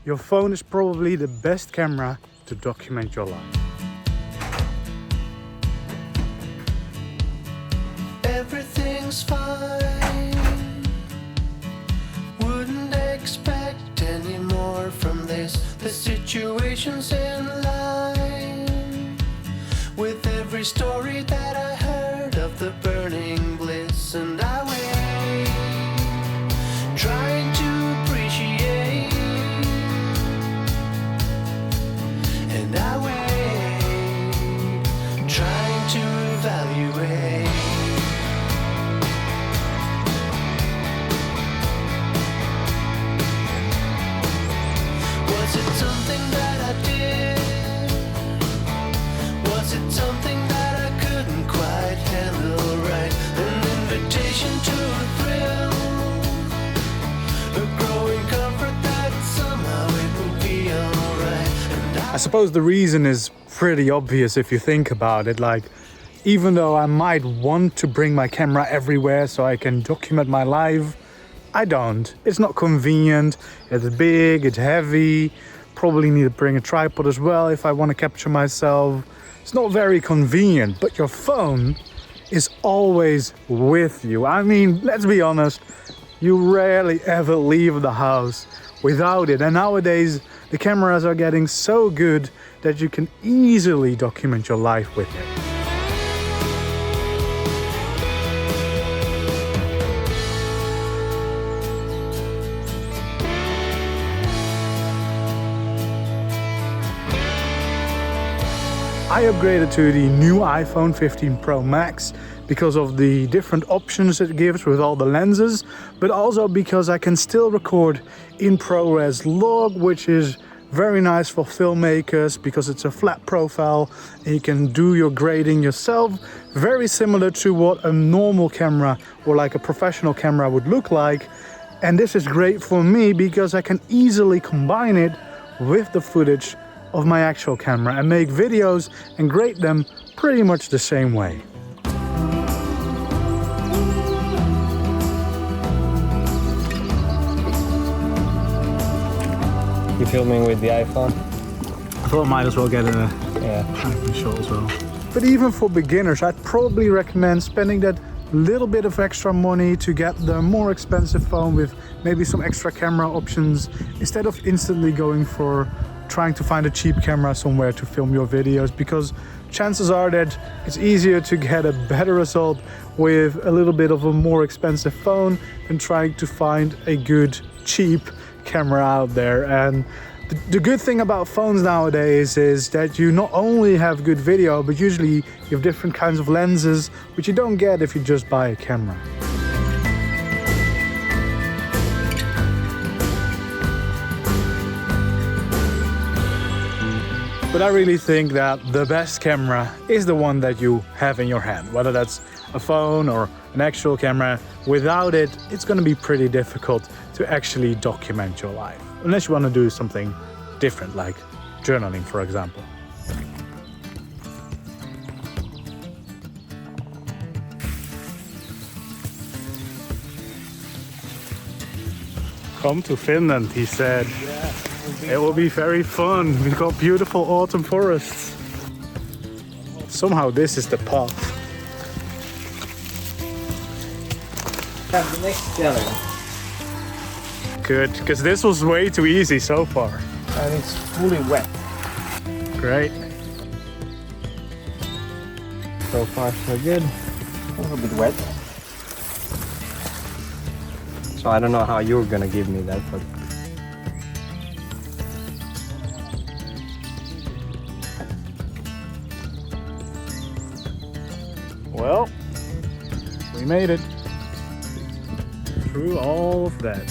your phone is probably the best camera to document your life. Everything's fine. Wouldn't expect any more from this. The situation's in line with every story that I heard of the burning bliss, and I wait, trying to appreciate, and I wait, trying to evaluate. Was it something that I did? Was it something that I couldn't quite handle right? An invitation to a thrill, a growing comfort that somehow it will be alright. I suppose the reason is pretty obvious if you think about it. Like, even though I might want to bring my camera everywhere so I can document my life, I don't. It's not convenient, it's big, it's heavy, probably need to bring a tripod as well if I want to capture myself. It's not very convenient, but your phone is always with you. I mean, let's be honest, you rarely ever leave the house without it. And nowadays, the cameras are getting so good that you can easily document your life with it. I upgraded to the new iPhone 15 Pro Max because of the different options it gives with all the lenses, but also because I can still record in ProRes log, which is very nice for filmmakers because it's a flat profile and you can do your grading yourself, very similar to what a normal camera or like a professional camera would look like. And this is great for me because I can easily combine it with the footage of my actual camera and make videos and grade them pretty much the same way. You filming with the iPhone? I thought I might as well get a iPhone shot as well. But even for beginners, I'd probably recommend spending that little bit of extra money to get the more expensive phone with maybe some extra camera options instead of instantly going for trying to find a cheap camera somewhere to film your videos, because chances are that it's easier to get a better result with a little bit of a more expensive phone than trying to find a good cheap camera out there. And the good thing about phones nowadays is that you not only have good video, but usually you have different kinds of lenses, which you don't get if you just buy a camera. But I really think that the best camera is the one that you have in your hand, whether that's a phone or an actual camera. Without it, it's going to be pretty difficult to actually document your life, unless you want to do something different, like journaling, for example. Come to Finland, he said. Yeah. It will be very fun. We've got beautiful autumn forests. Somehow this is the path. Have the next challenge. Good, because this was way too easy so far. And it's fully wet. Great. So far so good. A little bit wet. So I don't know how you're gonna give me that, but Well, we made it through all of that.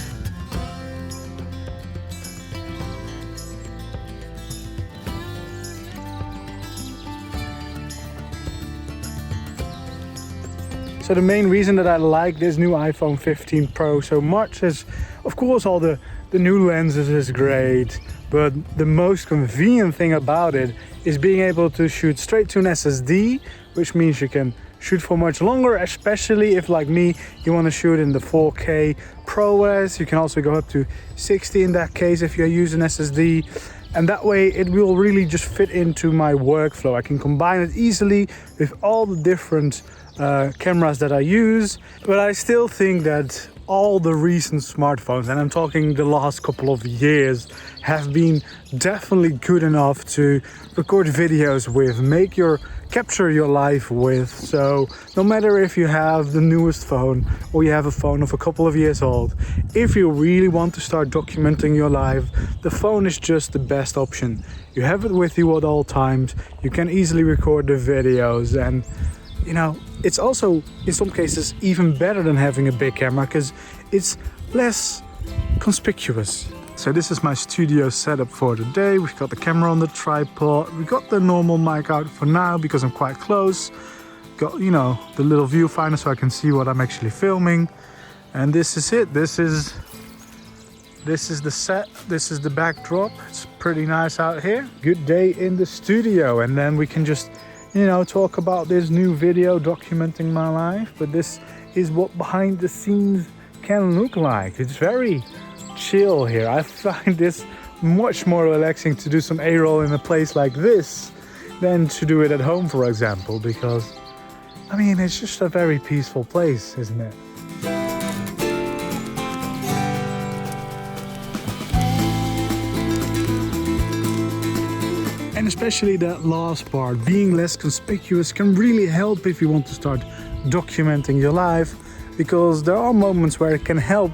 So the main reason that I like this new iPhone 15 Pro so much is, of course, all the new lenses is great, but the most convenient thing about it is being able to shoot straight to an SSD, which means you can shoot for much longer, especially if, like me, you want to shoot in the 4K ProRes. You can also go up to 60 in that case if you're using SSD. And that way it will really just fit into my workflow. I can combine it easily with all the different cameras that I use. But I still think that all the recent smartphones, and I'm talking the last couple of years, have been definitely good enough to record videos with, capture your life with. So no matter if you have the newest phone or you have a phone of a couple of years old, if you really want to start documenting your life, the phone is just the best option. You have it with you at all times, you can easily record the videos, and you know, it's also in some cases even better than having a big camera because it's less conspicuous. So this is my studio setup for today. We've got the camera on the tripod. We've got the normal mic out for now because I'm quite close. Got, you know, the little viewfinder so I can see what I'm actually filming. And this is it. This is the set. This is the backdrop. It's pretty nice out here. Good day in the studio. And then we can just, you know, talk about this new video documenting my life. But this is what behind the scenes can look like. It's very chill here. I find this much more relaxing to do some A-roll in a place like this than to do it at home, for example, because I mean, it's just a very peaceful place, isn't it? And especially that last part, being less conspicuous, can really help if you want to start documenting your life, because there are moments where it can help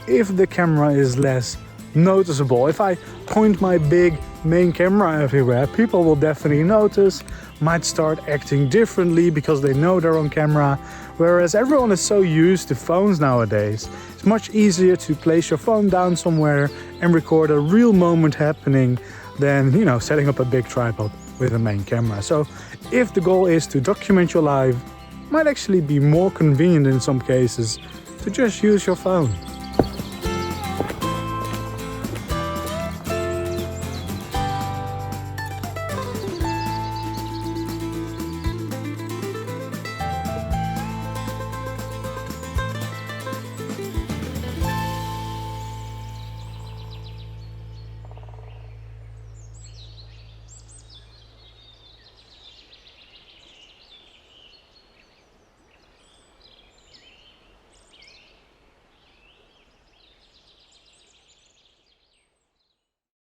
if the camera is less noticeable. If I point my big main camera everywhere, people will definitely notice, might start acting differently because they know they're on camera. Whereas everyone is so used to phones nowadays, it's much easier to place your phone down somewhere and record a real moment happening than, you know, setting up a big tripod with a main camera. So if the goal is to document your life, it might actually be more convenient in some cases to just use your phone.